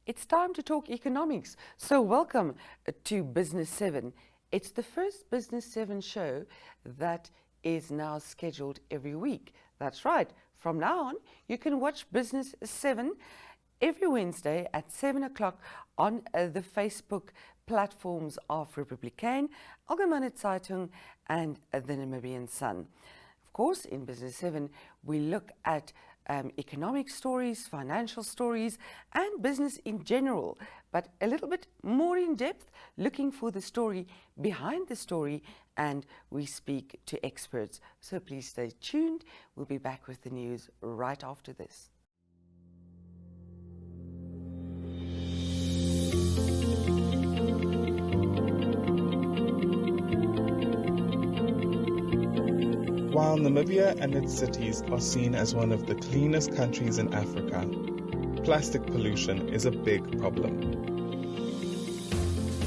It's time to talk economics. So welcome to Business 7. It's the first Business 7 show that is now scheduled every week. That's right. From now on, you can watch Business 7 every Wednesday at 7 o'clock on the Facebook platforms of Republikein, Algemene Zeitung and the Namibian Sun. Of course, in Business 7, we look at economic stories, financial stories, and business in general, but a little bit more in depth, looking for the story behind the story, and we speak to experts. So please stay tuned. We'll be back with the news right after this. While Namibia and its cities are seen as one of the cleanest countries in Africa, plastic pollution is a big problem.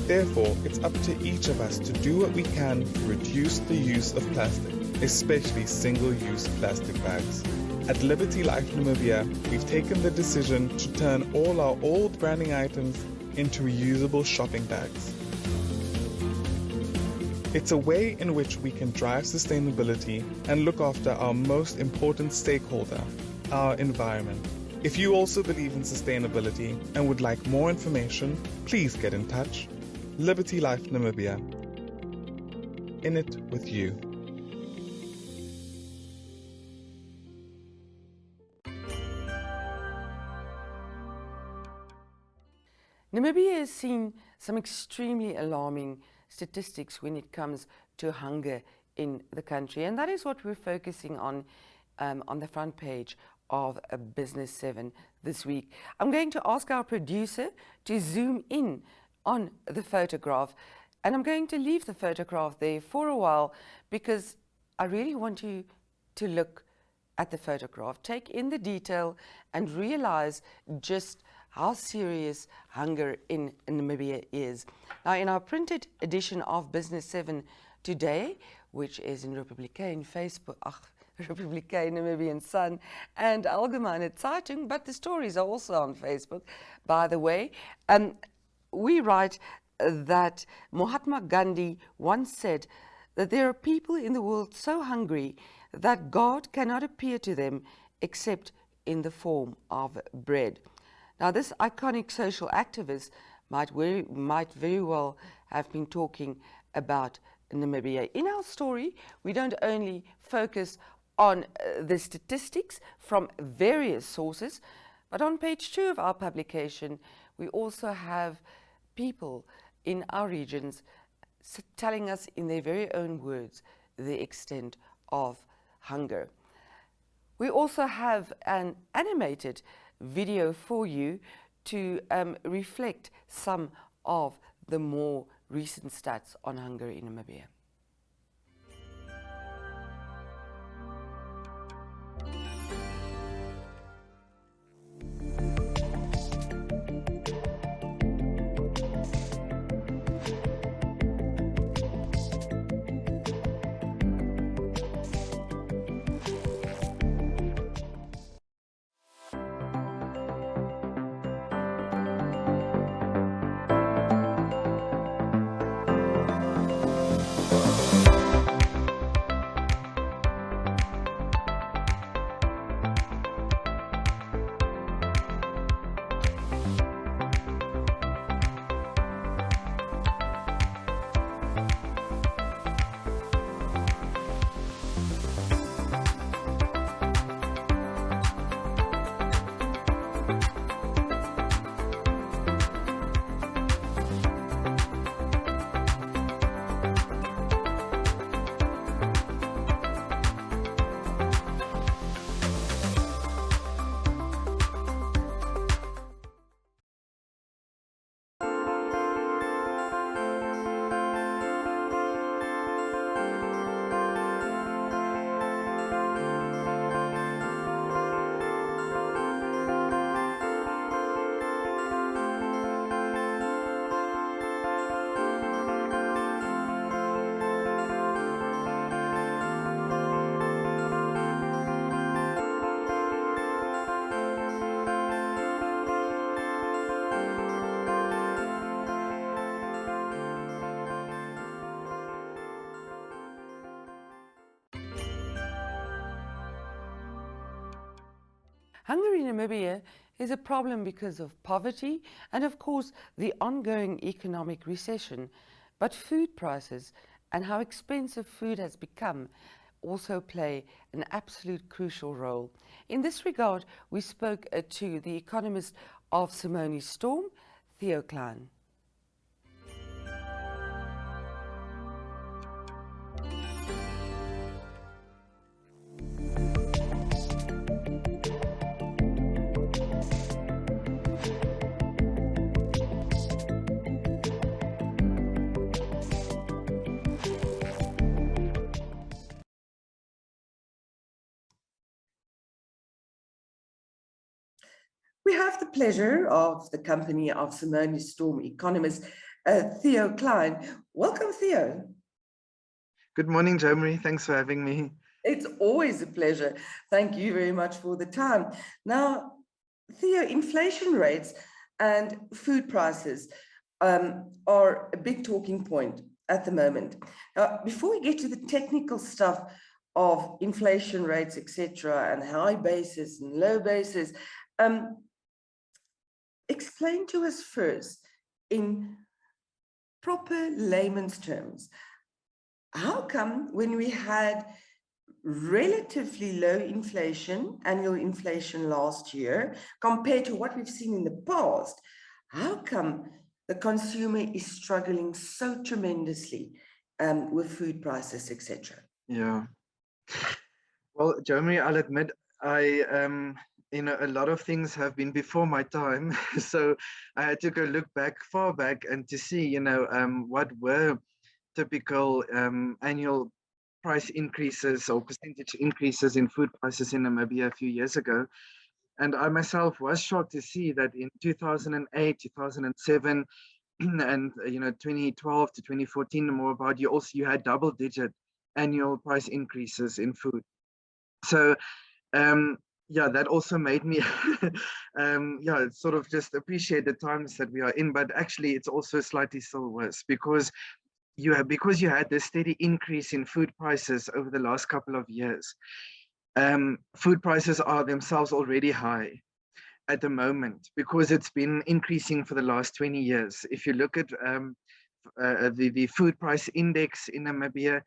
Therefore, it's up to each of us to do what we can to reduce the use of plastic, especially single-use plastic bags. At Liberty Life Namibia, we've taken the decision to turn all our old branding items into reusable shopping bags. It's a way in which we can drive sustainability and look after our most important stakeholder, our environment. If you also believe in sustainability and would like more information, please get in touch. Liberty Life Namibia. In it with you. Namibia has seen some extremely alarming statistics when it comes to hunger in the country, and that is what we're focusing on the front page of Business 7 this week. I'm going to ask our producer to zoom in on the photograph, and I'm going to leave the photograph there for a while because I really want you to look at the photograph, take in the detail, and realize just how serious hunger in Namibia is. Now, in our printed edition of Business 7 today, which is in Republikein Facebook, Republikein, Namibian Sun, and Algemene Zeitung, but the stories are also on Facebook, by the way. We write that Mahatma Gandhi once said that there are people in the world so hungry that God cannot appear to them except in the form of bread. Now, this iconic social activist might very well have been talking about Namibia. In our story, we don't only focus on the statistics from various sources, but on page 2 of our publication, we also have people in our regions telling us in their very own words the extent of hunger. We also have an animated video for you to reflect some of the more recent stats on hunger in Namibia. Hunger in Namibia is a problem because of poverty and, of course, the ongoing economic recession. But food prices and how expensive food has become also play an absolute crucial role. In this regard, we spoke to the economist of Simonis Storm, Theo Klein. We have the pleasure of the company of Simonis Storm economist Theo Klein. Welcome, Theo. Good morning, Jeremy. Thanks for having me. It's always a pleasure. Thank you very much for the time. Now, Theo, inflation rates and food prices are a big talking point at the moment. Now, before we get to the technical stuff of inflation rates, etc., and high basis and low basis, explain to us first, in proper layman's terms, how come when we had relatively low inflation, annual inflation last year, compared to what we've seen in the past, how come the consumer is struggling so tremendously with food prices, etc.? Yeah. Well, Jeremy, I'll admit a lot of things have been before my time. So I had to go look back, far back, and to see, what were typical annual price increases or percentage increases in food prices in Namibia a few years ago. And I myself was shocked to see that in 2008, 2007, and 2012 to 2014, more about you had double-digit annual price increases in food. So yeah, that also made me sort of just appreciate the times that we are in. But actually, it's also slightly still worse because you had this steady increase in food prices over the last couple of years. Food prices are themselves already high at the moment because it's been increasing for the last 20 years. If you look at the food price index in Namibia,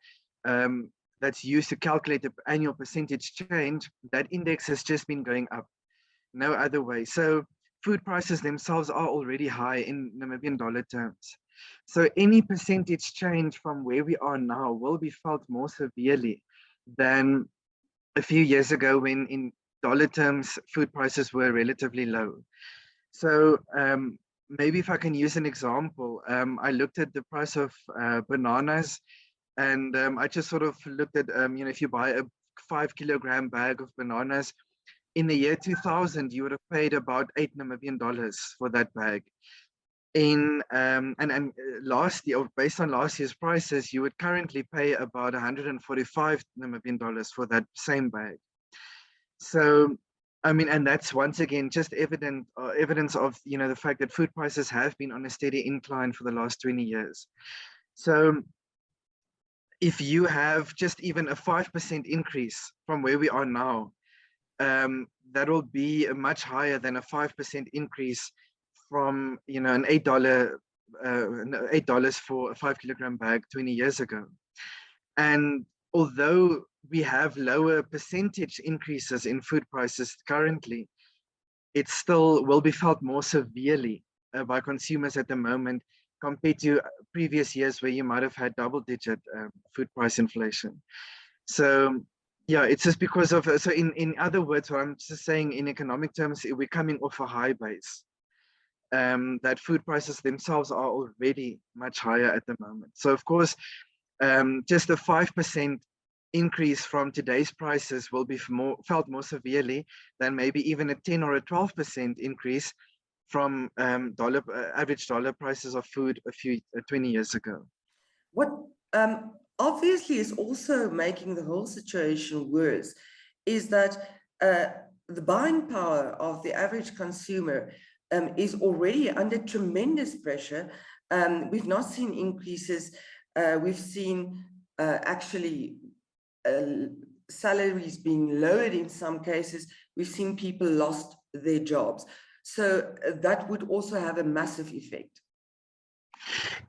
that's used to calculate the annual percentage change, that index has just been going up, no other way. So food prices themselves are already high in Namibian dollar terms. So any percentage change from where we are now will be felt more severely than a few years ago when in dollar terms, food prices were relatively low. So maybe if I can use an example, I looked at the price of bananas. And I just sort of looked at, if you buy a 5 kilogram bag of bananas, in the year 2000, you would have paid about 8 Namibian dollars for that bag. And last year, based on last year's prices, you would currently pay about 145 Namibian dollars for that same bag. So, I mean, and that's once again just evidence of the fact that food prices have been on a steady incline for the last 20 years. So if you have just even a 5% increase from where we are now, that will be a much higher than a 5% increase from an $8 for a 5 kilogram bag 20 years ago. And although we have lower percentage increases in food prices currently, it still will be felt more severely by consumers at the moment compared to previous years where you might have had double-digit food price inflation. So yeah, it's just because of, so in other words, what I'm just saying in economic terms, we're coming off a high base. That food prices themselves are already much higher at the moment. So of course, just a 5% increase from today's prices will be felt more severely than maybe even a 10 or a 12% increase from average dollar prices of food 20 years ago. What obviously is also making the whole situation worse is that the buying power of the average consumer is already under tremendous pressure. We've not seen increases. We've seen actually salaries being lowered in some cases, we've seen people lost their jobs. So that would also have a massive effect.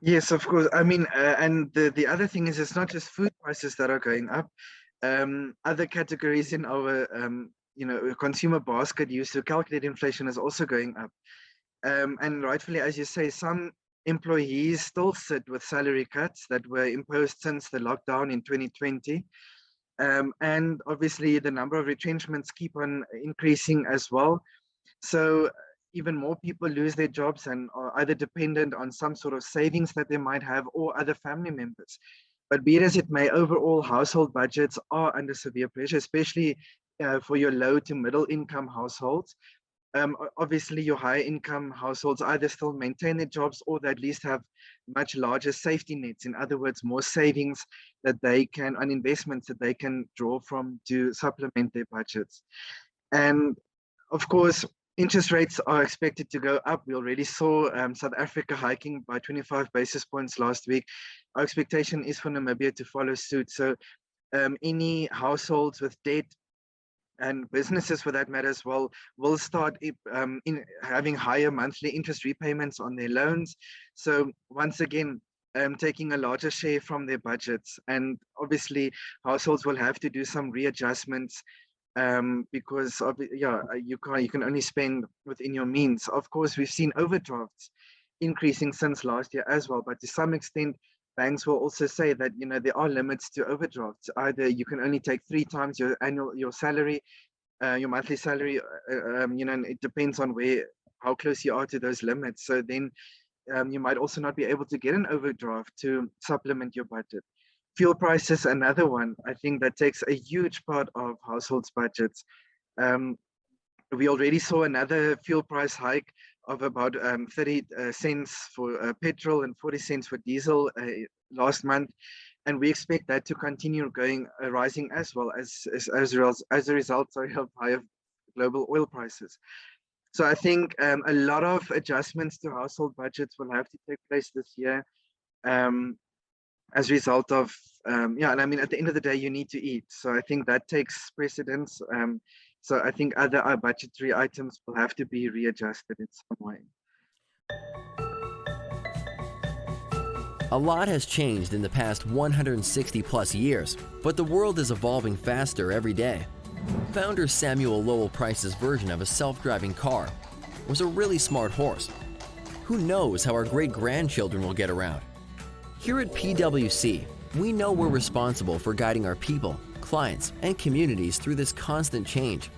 Yes, of course. I mean, and the other thing is, it's not just food prices that are going up. Other categories in our consumer basket used to calculate inflation is also going up. And rightfully, as you say, some employees still sit with salary cuts that were imposed since the lockdown in 2020. And obviously, the number of retrenchments keep on increasing as well. So even more people lose their jobs and are either dependent on some sort of savings that they might have or other family members. But be it as it may, overall household budgets are under severe pressure, especially for your low to middle income households. Obviously, your high income households either still maintain their jobs or they at least have much larger safety nets. In other words, more savings that they can, and investments that they can draw from to supplement their budgets. And of course, interest rates are expected to go up. We already saw South Africa hiking by 25 basis points last week. Our expectation is for Namibia to follow suit. So any households with debt and businesses for that matter as well will start in having higher monthly interest repayments on their loans. So once again, taking a larger share from their budgets. And obviously households will have to do some readjustments because of, you can only spend within your means. Of course, we've seen overdrafts increasing since last year as well, but to some extent, banks will also say that there are limits to overdrafts. Either you can only take 3 times your salary, your monthly salary, and it depends on how close you are to those limits. So then you might also not be able to get an overdraft to supplement your budget. Fuel prices, another one, I think that takes a huge part of households' budgets. We already saw another fuel price hike of about 30 cents for petrol and 40 cents for diesel last month. And we expect that to continue rising as well as a result of higher global oil prices. So I think a lot of adjustments to household budgets will have to take place this year as a result of, and I mean, at the end of the day, you need to eat. So I think that takes precedence. So I think other budgetary items will have to be readjusted in some way. A lot has changed in the past 160 plus years, but the world is evolving faster every day. Founder Samuel Lowell Price's version of a self-driving car was a really smart horse. Who knows how our great-grandchildren will get around? Here at PwC, we know we're responsible for guiding our people, clients, and communities through this constant change.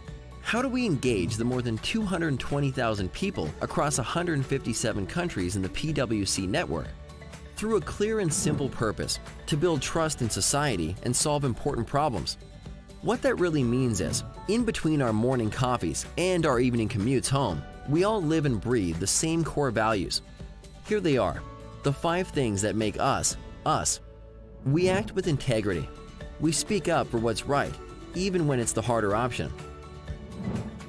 How do we engage the more than 220,000 people across 157 countries in the PwC network? Through a clear and simple purpose, to build trust in society and solve important problems. What that really means is, in between our morning coffees and our evening commutes home, we all live and breathe the same core values. Here they are, the 5 things that make us, us. We act with integrity. We speak up for what's right, even when it's the harder option.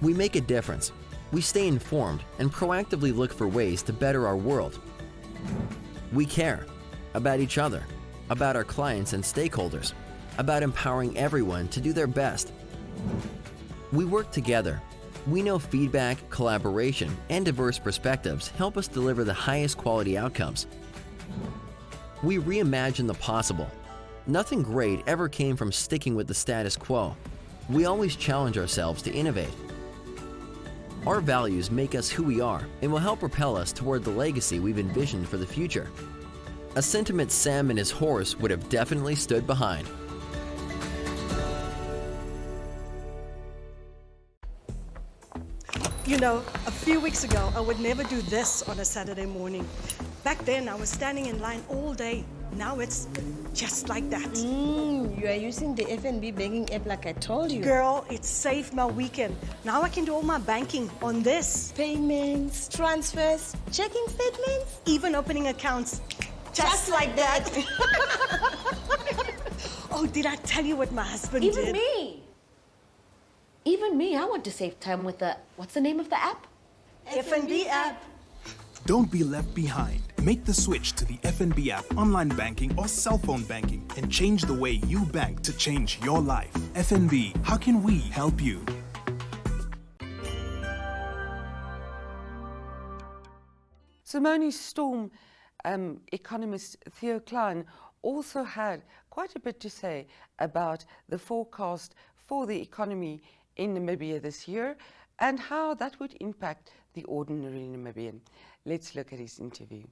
We make a difference. We stay informed and proactively look for ways to better our world. We care about each other, about our clients and stakeholders, about empowering everyone to do their best. We work together. We know feedback, collaboration, and diverse perspectives help us deliver the highest quality outcomes. We reimagine the possible. Nothing great ever came from sticking with the status quo. We always challenge ourselves to innovate. Our values make us who we are and will help propel us toward the legacy we've envisioned for the future. A sentiment Sam and his horse would have definitely stood behind. You know, a few weeks ago, I would never do this on a Saturday morning. Back then, I was standing in line all day. Now it's just like that. You are using the F&B banking app like I told you. Girl, it saved my weekend. Now I can do all my banking on this. Payments, transfers, checking statements. Even opening accounts. Just like that. Oh, did I tell you what my husband did? Even me, I want to save time with the, what's the name of the app? F&B app. Don't be left behind. Make the switch to the FNB app, online banking or cell phone banking and change the way you bank to change your life. FNB, how can we help you? Simonis Storm economist Theo Klein also had quite a bit to say about the forecast for the economy in Namibia this year and how that would impact the ordinary Namibian. Let's look at his interview.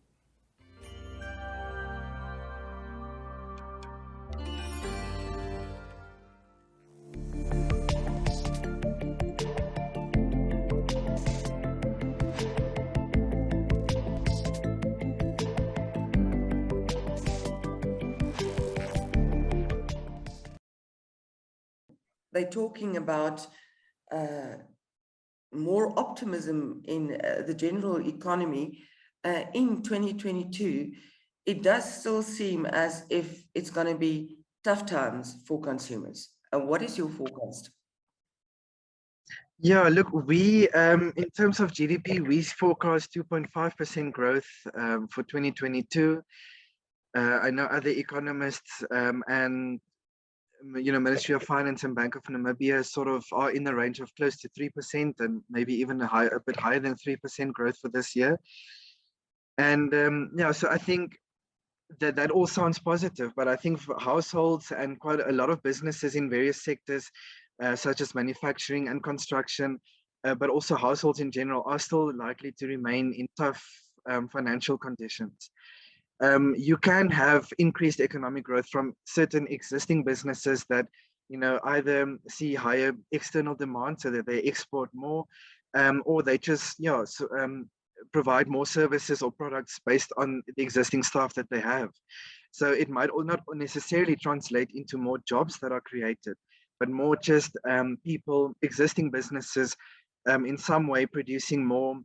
They're talking about more optimism in the general economy in 2022. It does still seem as if it's going to be tough times for consumers. What is your forecast? Yeah, look, we, in terms of GDP, we forecast 2.5% growth for 2022. I know other economists and Ministry of Finance and Bank of Namibia sort of are in the range of close to 3% and maybe even a bit higher than 3% growth for this year. And yeah, so I think that all sounds positive, but I think for households and quite a lot of businesses in various sectors, such as manufacturing and construction, but also households in general, are still likely to remain in tough financial conditions. You can have increased economic growth from certain existing businesses that, either see higher external demand so that they export more, or they just, provide more services or products based on the existing staff that they have. So it might not necessarily translate into more jobs that are created, but more just people, existing businesses, in some way producing more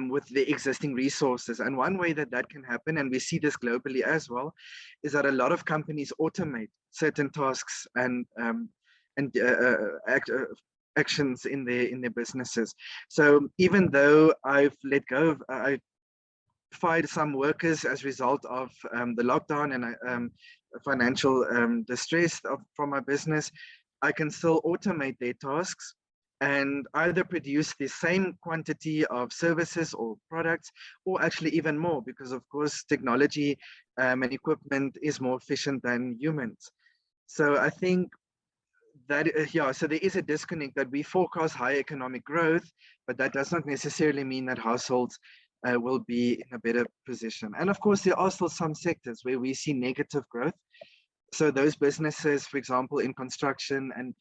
with the existing resources. And one way that can happen, and we see this globally as well, is that a lot of companies automate certain tasks and actions in their businesses. So even though I've I fired some workers as a result of the lockdown and financial distress from my business, I can still automate their tasks and either produce the same quantity of services or products, or actually even more, because of course technology and equipment is more efficient than humans. So I think that, so there is a disconnect that we forecast high economic growth, but that does not necessarily mean that households will be in a better position. And of course, there are still some sectors where we see negative growth. So those businesses, for example, in construction and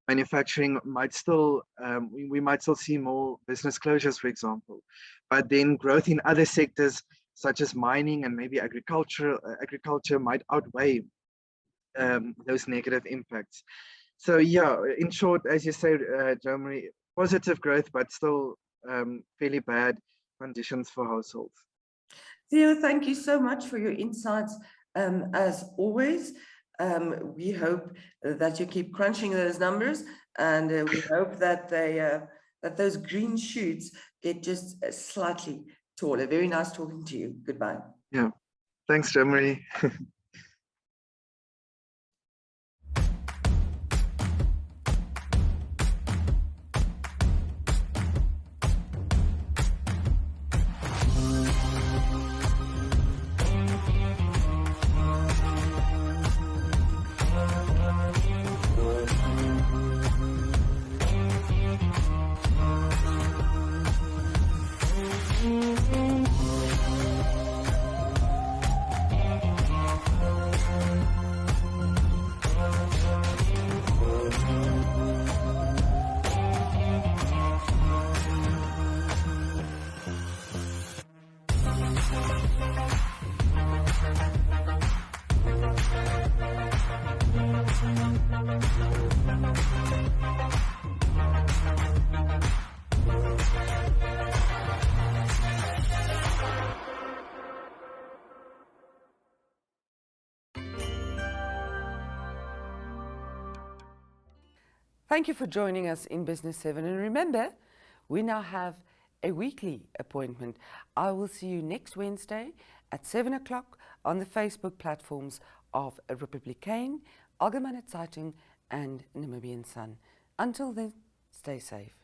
manufacturing might still, we might still see more business closures, for example, but then growth in other sectors such as mining and maybe agriculture might outweigh those negative impacts. So yeah, in short, as you said, Jeremy, positive growth, but still fairly bad conditions for households. Theo, thank you so much for your insights as always. We hope that you keep crunching those numbers, and we hope that that those green shoots get just slightly taller. Very nice talking to you. Goodbye. Yeah, thanks, Jeremy. Thank you for joining us in Business 7. And remember, we now have a weekly appointment. I will see you next Wednesday at 7 o'clock on the Facebook platforms of Republikein, Algemene Zeitung and Namibian Sun. Until then, stay safe.